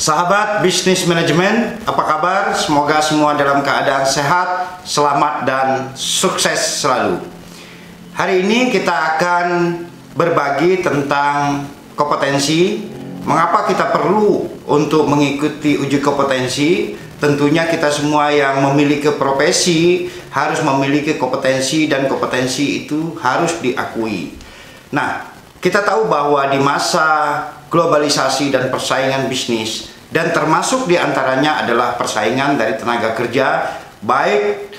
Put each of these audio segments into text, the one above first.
Sahabat bisnis manajemen, apa kabar? Semoga semua dalam keadaan sehat, selamat, dan sukses selalu. Hari ini kita akan berbagi tentang kompetensi. Mengapa kita perlu untuk mengikuti uji kompetensi? Tentunya kita semua yang memiliki profesi harus memiliki kompetensi, dan kompetensi itu harus diakui. Nah, kita tahu bahwa di masa globalisasi dan persaingan bisnis, dan termasuk diantaranya adalah persaingan dari tenaga kerja baik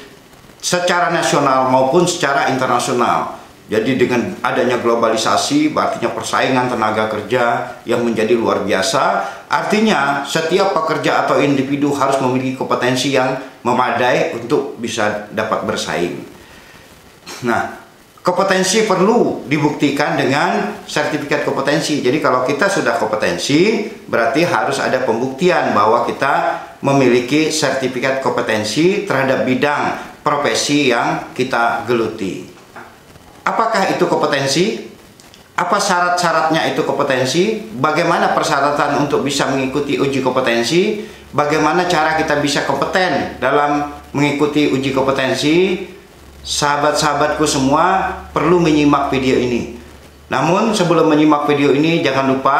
secara nasional maupun secara internasional. Jadi dengan adanya globalisasi artinya persaingan tenaga kerja yang menjadi luar biasa. Artinya setiap pekerja atau individu harus memiliki kompetensi yang memadai untuk bisa dapat bersaing. Nah, kompetensi perlu dibuktikan dengan sertifikat kompetensi. Jadi kalau kita sudah kompetensi, berarti harus ada pembuktian bahwa kita memiliki sertifikat kompetensi terhadap bidang profesi yang kita geluti. Apakah itu kompetensi? Apa syarat-syaratnya itu kompetensi? Bagaimana persyaratan untuk bisa mengikuti uji kompetensi? Bagaimana cara kita bisa kompeten dalam mengikuti uji kompetensi? Sahabat-sahabatku semua perlu menyimak video ini. Namun sebelum menyimak video ini, jangan lupa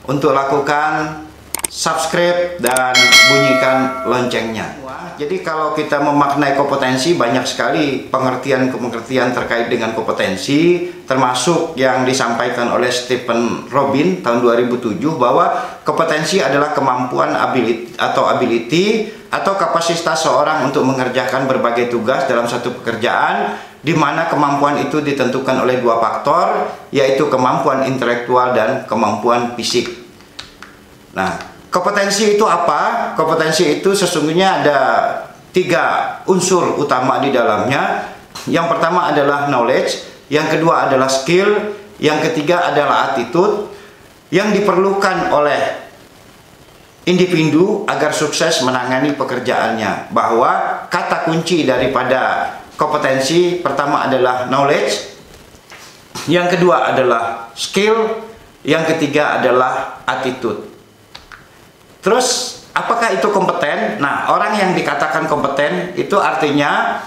untuk lakukan subscribe dan bunyikan loncengnya. Jadi kalau kita memaknai kompetensi, banyak sekali pengertian-pengertian terkait dengan kompetensi, termasuk yang disampaikan oleh Stephen Robin tahun 2007 bahwa kompetensi adalah kemampuan ability atau kapasitas seorang untuk mengerjakan berbagai tugas dalam satu pekerjaan, di mana kemampuan itu ditentukan oleh dua faktor, yaitu kemampuan intelektual dan kemampuan fisik. Nah, kompetensi itu apa? Kompetensi itu sesungguhnya ada 3 unsur utama di dalamnya. Yang pertama adalah knowledge, yang kedua adalah skill, yang ketiga adalah attitude, yang diperlukan oleh individu agar sukses menangani pekerjaannya. Bahwa kata kunci daripada kompetensi pertama adalah knowledge, yang kedua adalah skill, yang ketiga adalah attitude. Terus apakah itu kompeten? Nah, orang yang dikatakan kompeten itu artinya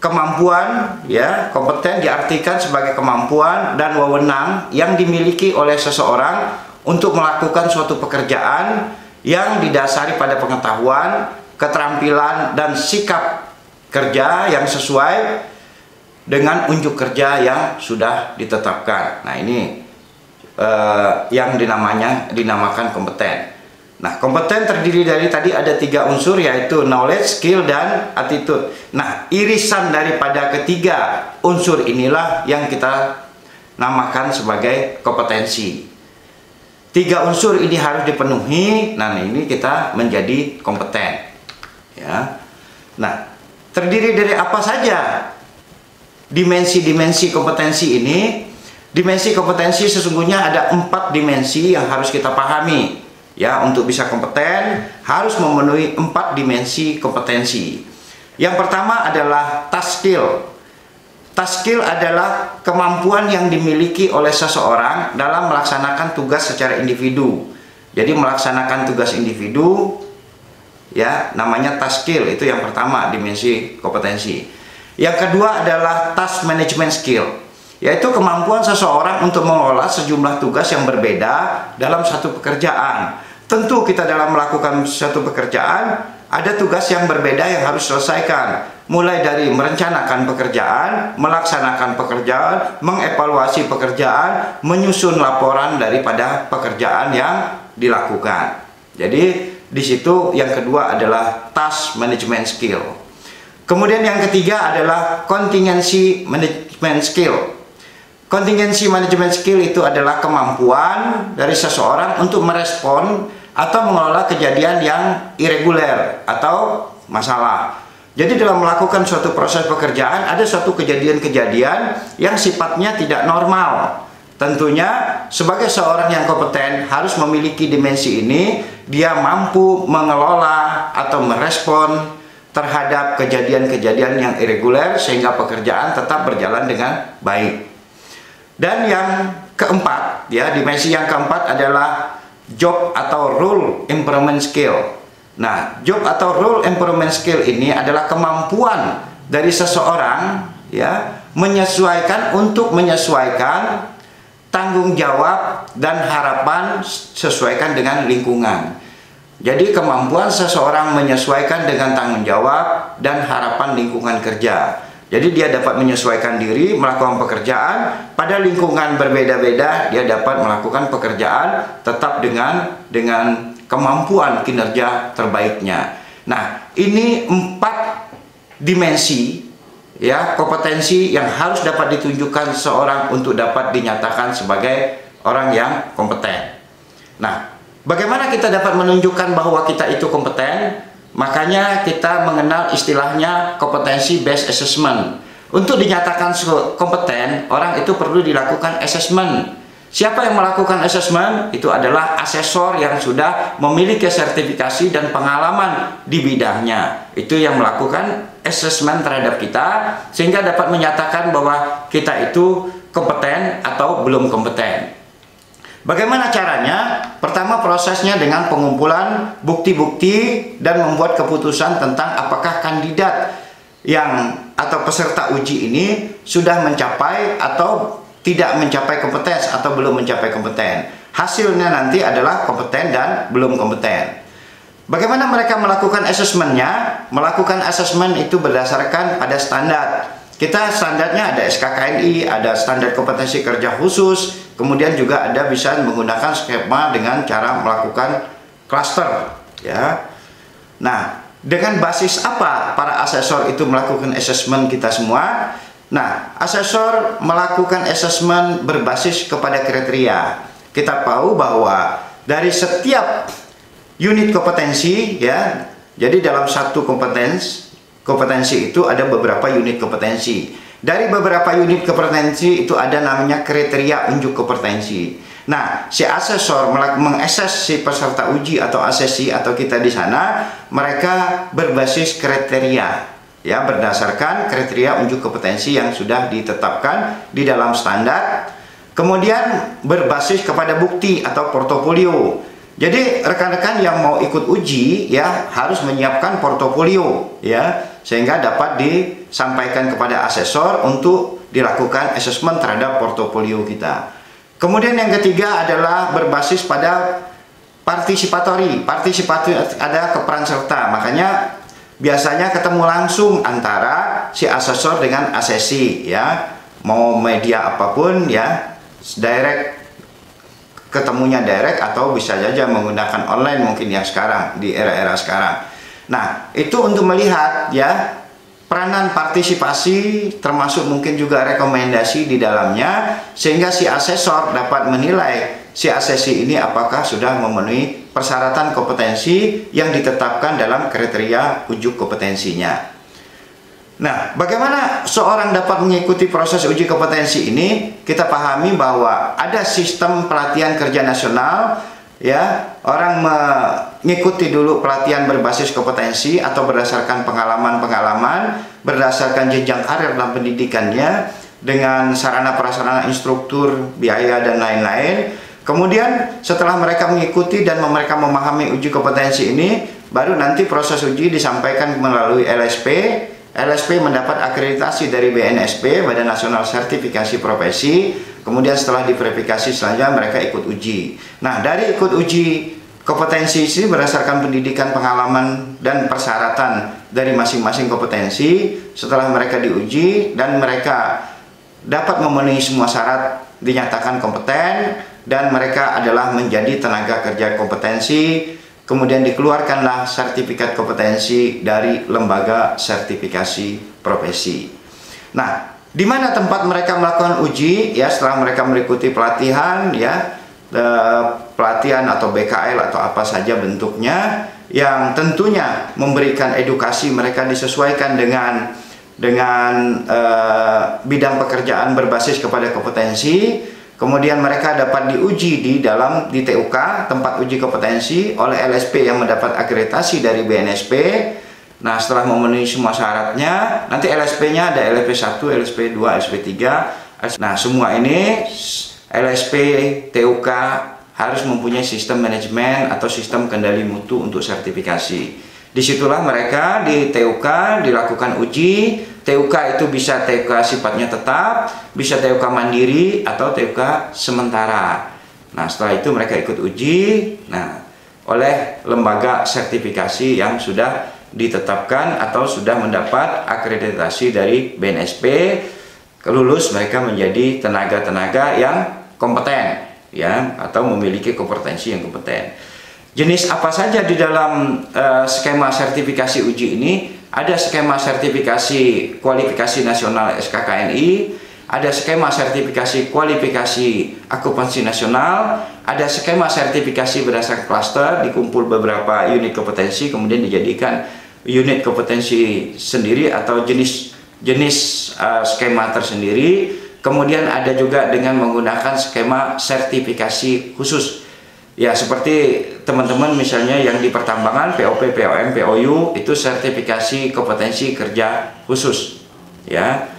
kemampuan, ya. Kompeten diartikan sebagai kemampuan dan wewenang yang dimiliki oleh seseorang untuk melakukan suatu pekerjaan yang didasari pada pengetahuan, keterampilan, dan sikap kerja yang sesuai dengan unjuk kerja yang sudah ditetapkan. Nah, ini yang dinamakan kompeten. Nah, kompeten terdiri dari tadi ada 3 unsur, yaitu knowledge, skill, dan attitude. Nah, irisan daripada ketiga unsur inilah yang kita namakan sebagai kompetensi. 3 unsur ini harus dipenuhi. Nah, ini kita menjadi kompeten. Ya. Nah, terdiri dari apa saja dimensi-dimensi kompetensi ini? Dimensi kompetensi sesungguhnya ada 4 dimensi yang harus kita pahami. Ya, untuk bisa kompeten harus memenuhi 4 dimensi kompetensi. Yang pertama adalah task skill. Task skill adalah kemampuan yang dimiliki oleh seseorang dalam melaksanakan tugas secara individu. Jadi melaksanakan tugas individu, ya, namanya task skill. Itu yang pertama dimensi kompetensi. Yang kedua adalah task management skill, yaitu kemampuan seseorang untuk mengelola sejumlah tugas yang berbeda dalam satu pekerjaan. Tentu kita dalam melakukan suatu pekerjaan ada tugas yang berbeda yang harus diselesaikan, mulai dari merencanakan pekerjaan, melaksanakan pekerjaan, mengevaluasi pekerjaan, menyusun laporan daripada pekerjaan yang dilakukan. Jadi di situ yang kedua adalah task management skill. Kemudian yang ketiga adalah contingency management skill. Contingency management skill itu adalah kemampuan dari seseorang untuk merespon atau mengelola kejadian yang irreguler atau masalah. Jadi dalam melakukan suatu proses pekerjaan ada suatu kejadian-kejadian yang sifatnya tidak normal. Tentunya sebagai seorang yang kompeten harus memiliki dimensi ini. Dia mampu mengelola atau merespon terhadap kejadian-kejadian yang irreguler sehingga pekerjaan tetap berjalan dengan baik. Dan yang keempat, ya, dimensi yang keempat adalah job atau role improvement skill. Nah, job atau role improvement skill ini adalah kemampuan dari seseorang ya untuk menyesuaikan tanggung jawab dan harapan sesuaikan dengan lingkungan. Jadi kemampuan seseorang menyesuaikan dengan tanggung jawab dan harapan lingkungan kerja. Jadi dia dapat menyesuaikan diri melakukan pekerjaan pada lingkungan berbeda-beda, dia dapat melakukan pekerjaan tetap dengan kemampuan kinerja terbaiknya. Nah, ini 4 dimensi ya kompetensi yang harus dapat ditunjukkan seorang untuk dapat dinyatakan sebagai orang yang kompeten. Nah, bagaimana kita dapat menunjukkan bahwa kita itu kompeten? Makanya kita mengenal istilahnya kompetensi based assessment. Untuk dinyatakan kompeten, orang itu perlu dilakukan assessment. Siapa yang melakukan assessment? Itu adalah asesor yang sudah memiliki sertifikasi dan pengalaman di bidangnya. Itu yang melakukan assessment terhadap kita, sehingga dapat menyatakan bahwa kita itu kompeten atau belum kompeten. Bagaimana caranya? Pertama, prosesnya dengan pengumpulan bukti-bukti dan membuat keputusan tentang apakah kandidat atau peserta uji ini sudah mencapai atau tidak mencapai kompeten atau belum mencapai kompeten. Hasilnya nanti adalah kompeten dan belum kompeten. Bagaimana mereka melakukan asesmennya? Melakukan asesmen itu berdasarkan pada standar. Kita standarnya ada SKKNI, ada standar kompetensi kerja khusus, kemudian juga ada bisa menggunakan skema dengan cara melakukan cluster, ya. Nah, dengan basis apa para asesor itu melakukan asesmen kita semua? Nah, asesor melakukan asesmen berbasis kepada kriteria. Kita tahu bahwa dari setiap unit kompetensi, ya, jadi dalam satu kompetensi itu ada beberapa unit kompetensi. Dari beberapa unit kompetensi itu ada namanya kriteria unjuk kompetensi. Nah, si asesor mengakses si peserta uji atau asesi atau kita di sana, mereka berbasis kriteria, ya, berdasarkan kriteria unjuk kompetensi yang sudah ditetapkan di dalam standar. Kemudian berbasis kepada bukti atau portofolio. Jadi rekan-rekan yang mau ikut uji ya harus menyiapkan portofolio ya, sehingga dapat disampaikan kepada asesor untuk dilakukan asesmen terhadap portofolio kita. Kemudian yang ketiga adalah berbasis pada partisipatori. Partisipatori ada keperan serta. Makanya biasanya ketemu langsung antara si asesor dengan asesi ya. Mau media apapun ya, direct, ketemunya direct atau bisa saja menggunakan online mungkin yang sekarang di era-era sekarang. Nah, itu untuk melihat ya peranan partisipasi termasuk mungkin juga rekomendasi di dalamnya, sehingga si asesor dapat menilai si asesi ini apakah sudah memenuhi persyaratan kompetensi yang ditetapkan dalam kriteria ujuk kompetensinya. Nah, bagaimana seorang dapat mengikuti proses uji kompetensi ini? Kita pahami bahwa ada sistem pelatihan kerja nasional, ya. Orang mengikuti dulu pelatihan berbasis kompetensi atau berdasarkan pengalaman-pengalaman, berdasarkan jenjang karir dalam pendidikannya, dengan sarana prasarana instruktur, biaya dan lain-lain. Kemudian setelah mereka mengikuti dan mereka memahami uji kompetensi ini, baru nanti proses uji disampaikan melalui LSP. LSP mendapat akreditasi dari BNSP, Badan Nasional Sertifikasi Profesi. Kemudian setelah diverifikasi selanjutnya mereka ikut uji. Nah, dari ikut uji kompetensi ini berdasarkan pendidikan, pengalaman dan persyaratan dari masing-masing kompetensi. Setelah mereka diuji dan mereka dapat memenuhi semua syarat, dinyatakan kompeten dan mereka adalah menjadi tenaga kerja kompetensi. Kemudian dikeluarkanlah sertifikat kompetensi dari lembaga sertifikasi profesi. Nah, di mana tempat mereka melakukan uji? Ya, setelah mereka mengikuti pelatihan, ya, pelatihan atau BKL atau apa saja bentuknya, yang tentunya memberikan edukasi mereka disesuaikan dengan bidang pekerjaan berbasis kepada kompetensi. Kemudian mereka dapat diuji di TUK, tempat uji kompetensi, oleh LSP yang mendapat akreditasi dari BNSP. Nah, setelah memenuhi semua syaratnya, nanti LSP-nya ada LSP 1, LSP 2, LSP 3. Nah, semua ini LSP, TUK harus mempunyai sistem manajemen atau sistem kendali mutu untuk sertifikasi. Disitulah mereka di TUK dilakukan uji. TUK itu bisa TUK sifatnya tetap, bisa TUK mandiri atau TUK sementara. Nah, setelah itu mereka ikut uji oleh lembaga sertifikasi yang sudah ditetapkan atau sudah mendapat akreditasi dari BNSP. Lulus mereka menjadi tenaga-tenaga yang kompeten ya, atau memiliki kompetensi yang kompeten. Jenis apa saja di dalam skema sertifikasi uji ini? Ada skema sertifikasi kualifikasi nasional SKKNI, ada skema sertifikasi kualifikasi akupansi nasional, ada skema sertifikasi berdasarkan klaster, dikumpul beberapa unit kompetensi kemudian dijadikan unit kompetensi sendiri atau jenis skema tersendiri. Kemudian ada juga dengan menggunakan skema sertifikasi khusus. Ya, seperti teman-teman misalnya yang di pertambangan, POP, POM, POU, itu sertifikasi kompetensi kerja khusus. Ya.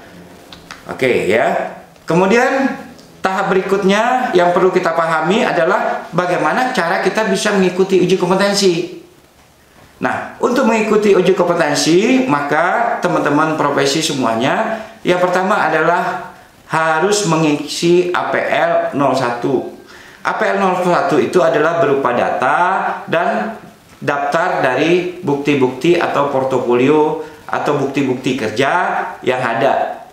Oke ya. Kemudian tahap berikutnya yang perlu kita pahami adalah bagaimana cara kita bisa mengikuti uji kompetensi. Nah, untuk mengikuti uji kompetensi, maka teman-teman profesi semuanya, yang pertama adalah harus mengisi APL 01. APL 01 itu adalah berupa data dan daftar dari bukti-bukti atau portofolio atau bukti-bukti kerja yang ada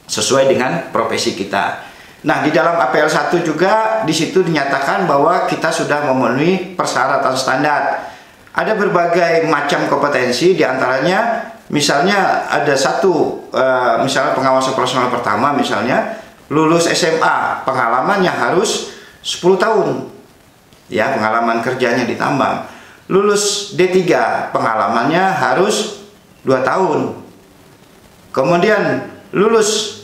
sesuai dengan profesi kita. Nah, di dalam APL 1 juga di situ dinyatakan bahwa kita sudah memenuhi persyaratan standar. Ada berbagai macam kompetensi, diantaranya misalnya ada misalnya pengawas operasional pertama, misalnya lulus SMA, pengalamannya harus 10 tahun ya, pengalaman kerjanya di tambang. Lulus D3, pengalamannya harus 2 tahun. Kemudian lulus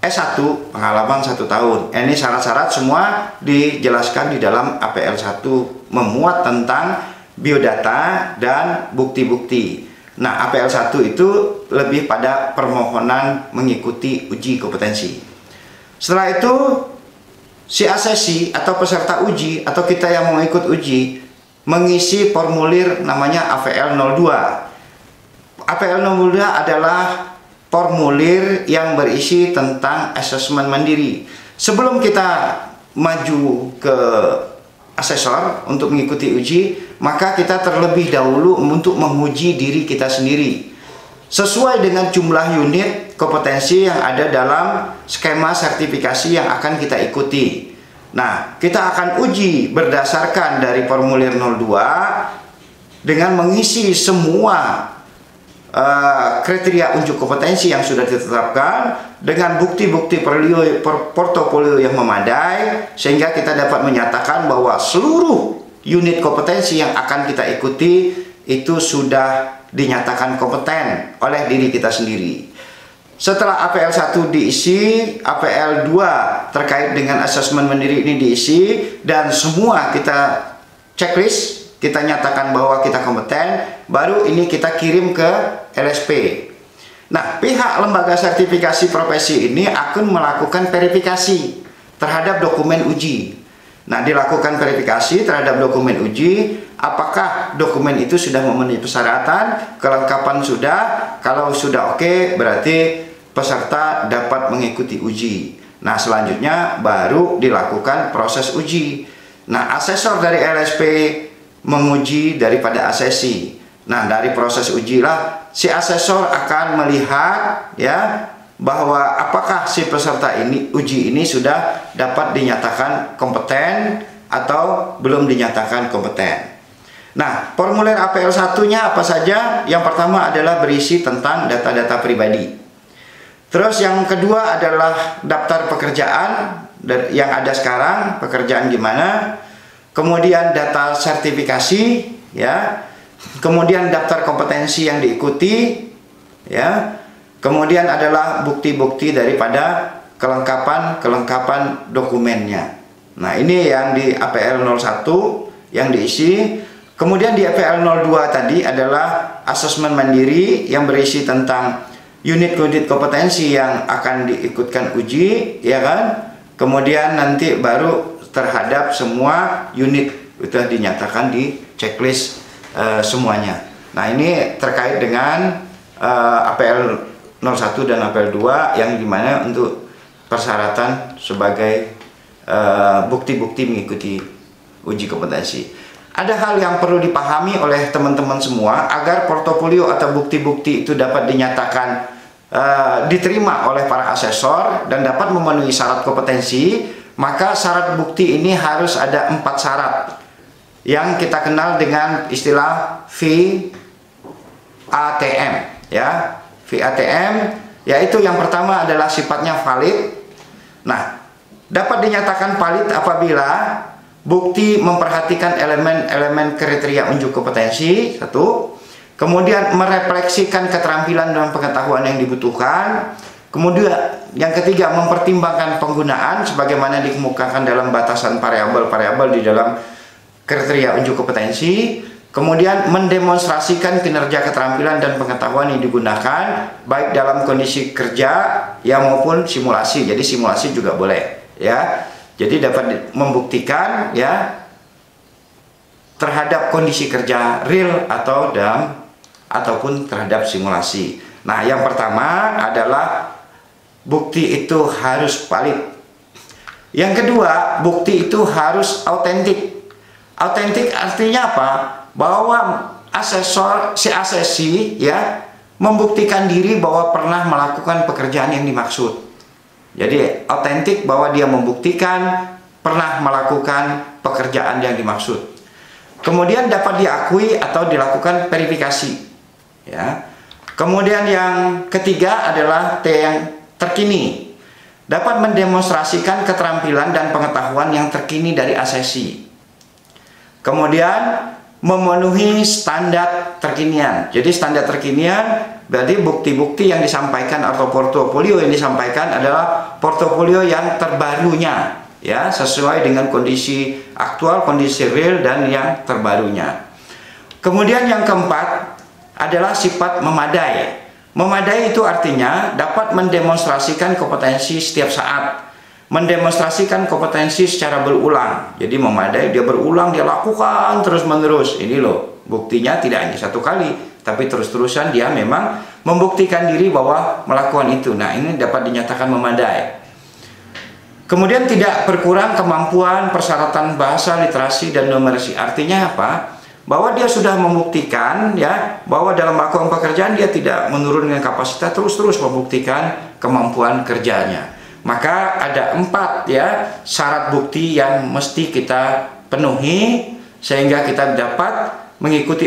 S1, pengalaman 1 tahun. Ini syarat-syarat semua dijelaskan di dalam APL 1, memuat tentang biodata dan bukti-bukti. Nah, APL 1 itu lebih pada permohonan mengikuti uji kompetensi. Setelah itu si asesi atau peserta uji atau kita yang mau ikut uji mengisi formulir namanya APL 02. APL 02 adalah formulir yang berisi tentang asesmen mandiri. Sebelum kita maju ke asesor untuk mengikuti uji, maka kita terlebih dahulu untuk menguji diri kita sendiri sesuai dengan jumlah unit kompetensi yang ada dalam skema sertifikasi yang akan kita ikuti. Nah, kita akan uji berdasarkan dari formulir 02 dengan mengisi semua kriteria uji kompetensi yang sudah ditetapkan dengan bukti-bukti portofolio yang memadai, sehingga kita dapat menyatakan bahwa seluruh unit kompetensi yang akan kita ikuti itu sudah dinyatakan kompeten oleh diri kita sendiri. Setelah APL 1 diisi, APL 2 terkait dengan asesmen mandiri ini diisi, dan semua kita checklist, kita nyatakan bahwa kita kompeten, baru ini kita kirim ke LSP. Nah, pihak lembaga sertifikasi profesi ini akan melakukan verifikasi terhadap dokumen uji. Nah, dilakukan verifikasi terhadap dokumen uji, apakah dokumen itu sudah memenuhi persyaratan, kelengkapan sudah. Kalau sudah oke, berarti peserta dapat mengikuti uji. Nah, selanjutnya baru dilakukan proses uji. Nah, asesor dari LSP menguji daripada asesi. Nah, dari proses ujilah si asesor akan melihat ya bahwa apakah si peserta ini uji ini sudah dapat dinyatakan kompeten atau belum dinyatakan kompeten. Nah, formulir APL 1-nya apa saja? Yang pertama adalah berisi tentang data-data pribadi. Terus yang kedua adalah daftar pekerjaan yang ada sekarang, pekerjaan gimana. Kemudian data sertifikasi ya. Kemudian daftar kompetensi yang diikuti ya. Kemudian adalah bukti-bukti daripada kelengkapan dokumennya. Nah, ini yang di APL 01 yang diisi. Kemudian di APL 02 tadi adalah asesmen mandiri yang berisi tentang unit-unit kompetensi yang akan diikutkan uji, ya kan? Kemudian nanti baru terhadap semua unit, itu dinyatakan di checklist semuanya. Nah, ini terkait dengan APL 01 dan APL 2 yang dimana untuk persyaratan sebagai bukti-bukti mengikuti uji kompetensi. Ada hal yang perlu dipahami oleh teman-teman semua agar portofolio atau bukti-bukti itu dapat dinyatakan diterima oleh para asesor dan dapat memenuhi syarat kompetensi. Maka syarat bukti ini harus ada 4 syarat yang kita kenal dengan istilah VATM, ya. VATM yaitu yang pertama adalah sifatnya valid. Nah, dapat dinyatakan valid apabila bukti memperhatikan elemen-elemen kriteria unjuk kompetensi, satu. Kemudian merefleksikan keterampilan dan pengetahuan yang dibutuhkan. Kemudian yang ketiga, mempertimbangkan penggunaan sebagaimana dikemukakan dalam batasan variabel-variabel di dalam kriteria unjuk kompetensi. Kemudian mendemonstrasikan kinerja keterampilan dan pengetahuan yang digunakan baik dalam kondisi kerja maupun simulasi. Jadi simulasi juga boleh, ya. Jadi dapat membuktikan, ya, terhadap kondisi kerja real ataupun terhadap simulasi. Nah, yang pertama adalah bukti itu harus valid. Yang kedua, bukti itu harus autentik. Autentik artinya apa? Bahwa si asesi, ya, membuktikan diri bahwa pernah melakukan pekerjaan yang dimaksud. Jadi autentik bahwa dia membuktikan pernah melakukan pekerjaan yang dimaksud. Kemudian dapat diakui atau dilakukan verifikasi, ya. Kemudian yang ketiga adalah T yang terkini. Dapat mendemonstrasikan keterampilan dan pengetahuan yang terkini dari asesi. Kemudian memenuhi standar terkinian. Jadi standar terkinian berarti bukti-bukti yang disampaikan atau portofolio yang disampaikan adalah portofolio yang terbarunya, ya, sesuai dengan kondisi aktual, kondisi real dan yang terbarunya. Kemudian yang keempat adalah sifat memadai. Memadai itu artinya dapat mendemonstrasikan kompetensi setiap saat. Mendemonstrasikan kompetensi secara berulang. Jadi memadai, dia berulang, dia lakukan terus-menerus. Ini loh, buktinya tidak hanya satu kali, tapi terus-terusan dia memang membuktikan diri bahwa melakukan itu. Nah, ini dapat dinyatakan memadai. Kemudian tidak berkurang kemampuan persyaratan bahasa, literasi, dan numerasi. Artinya apa? Bahwa dia sudah membuktikan, ya, bahwa dalam melakukan pekerjaan dia tidak menurunkan kapasitas, terus-terus membuktikan kemampuan kerjanya. Maka ada 4, ya, syarat bukti yang mesti kita penuhi sehingga kita dapat mengikuti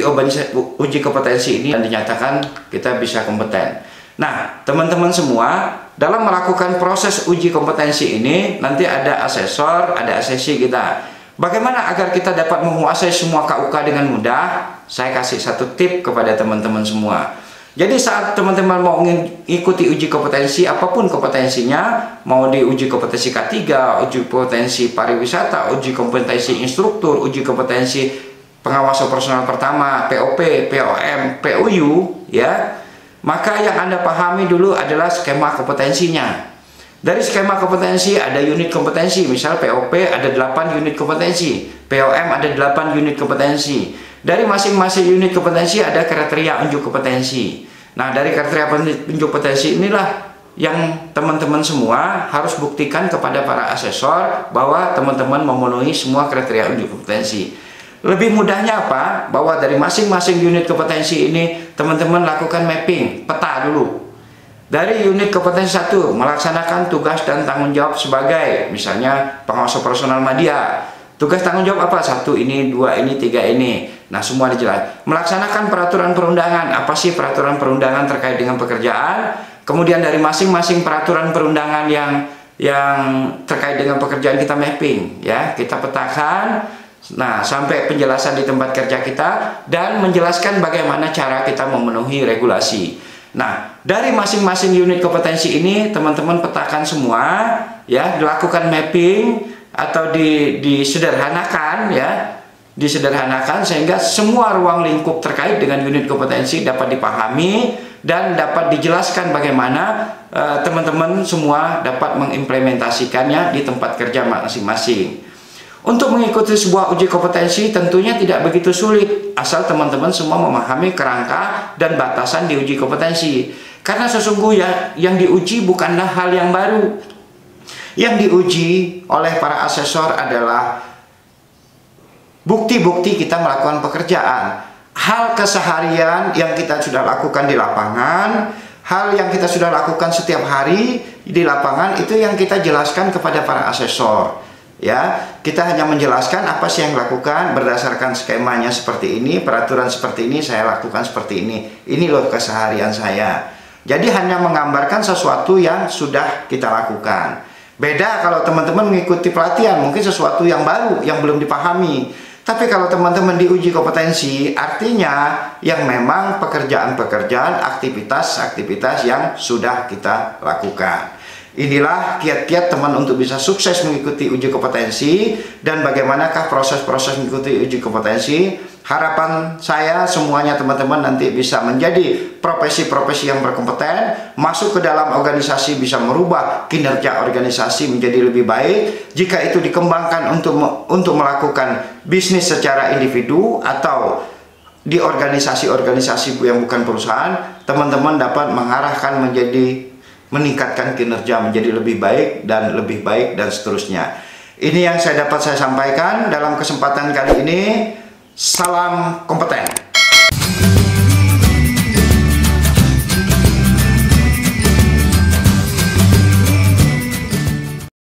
uji kompetensi ini dan dinyatakan kita bisa kompeten. Nah, teman-teman semua, dalam melakukan proses uji kompetensi ini nanti ada asesor, ada asesi kita. Bagaimana agar kita dapat menguasai semua KUK dengan mudah? Saya kasih satu tip kepada teman-teman semua. Jadi saat teman-teman mau mengikuti uji kompetensi, apapun kompetensinya, mau di uji kompetensi K3, uji kompetensi pariwisata, uji kompetensi instruktur, uji kompetensi pengawas operasional pertama, POP, POM, PUU, ya, maka yang Anda pahami dulu adalah skema kompetensinya. Dari skema kompetensi ada unit kompetensi, misal POP ada 8 unit kompetensi, POM ada 8 unit kompetensi. Dari masing-masing unit kompetensi ada kriteria unjuk kompetensi. Nah, dari kriteria unjuk kompetensi inilah yang teman-teman semua harus buktikan kepada para asesor bahwa teman-teman memenuhi semua kriteria unjuk kompetensi. Lebih mudahnya apa? Bahwa dari masing-masing unit kompetensi ini teman-teman lakukan mapping, peta dulu. Dari unit kompetensi 1 melaksanakan tugas dan tanggung jawab sebagai misalnya pengawas operasional media. Tugas tanggung jawab apa? 1 ini, 2 ini, 3 ini. Nah, semua dijelaskan. Melaksanakan peraturan perundangan. Apa sih peraturan perundangan terkait dengan pekerjaan? Kemudian dari masing-masing peraturan perundangan yang terkait dengan pekerjaan kita mapping, ya, kita petakan. Nah, sampai penjelasan di tempat kerja kita dan menjelaskan bagaimana cara kita memenuhi regulasi. Nah, dari masing-masing unit kompetensi ini teman-teman petakan semua, ya, dilakukan mapping atau disederhanakan, ya, disederhanakan sehingga semua ruang lingkup terkait dengan unit kompetensi dapat dipahami dan dapat dijelaskan bagaimana teman-teman semua dapat mengimplementasikannya di tempat kerja masing-masing. Untuk mengikuti sebuah uji kompetensi tentunya tidak begitu sulit, asal teman-teman semua memahami kerangka dan batasan di uji kompetensi. Karena sesungguhnya yang diuji bukanlah hal yang baru. Yang diuji oleh para asesor adalah bukti-bukti kita melakukan pekerjaan, hal keseharian yang kita sudah lakukan di lapangan, hal yang kita sudah lakukan setiap hari di lapangan, itu yang kita jelaskan kepada para asesor. Ya, kita hanya menjelaskan apa sih yang dilakukan berdasarkan skemanya seperti ini, peraturan seperti ini, saya lakukan seperti ini. Ini loh keseharian saya. Jadi hanya menggambarkan sesuatu yang sudah kita lakukan. Beda kalau teman-teman mengikuti pelatihan, mungkin sesuatu yang baru yang belum dipahami. Tapi kalau teman-teman diuji kompetensi, artinya yang memang pekerjaan-pekerjaan, aktivitas-aktivitas yang sudah kita lakukan. Inilah kiat-kiat teman untuk bisa sukses mengikuti uji kompetensi, dan bagaimanakah proses-proses mengikuti uji kompetensi. Harapan saya semuanya teman-teman nanti bisa menjadi profesi-profesi yang berkompeten, masuk ke dalam organisasi bisa merubah kinerja organisasi menjadi lebih baik. Jika itu dikembangkan untuk melakukan bisnis secara individu atau di organisasi-organisasi yang bukan perusahaan, teman-teman dapat mengarahkan meningkatkan kinerja menjadi lebih baik dan seterusnya. Ini yang dapat saya sampaikan dalam kesempatan kali ini. Salam kompeten.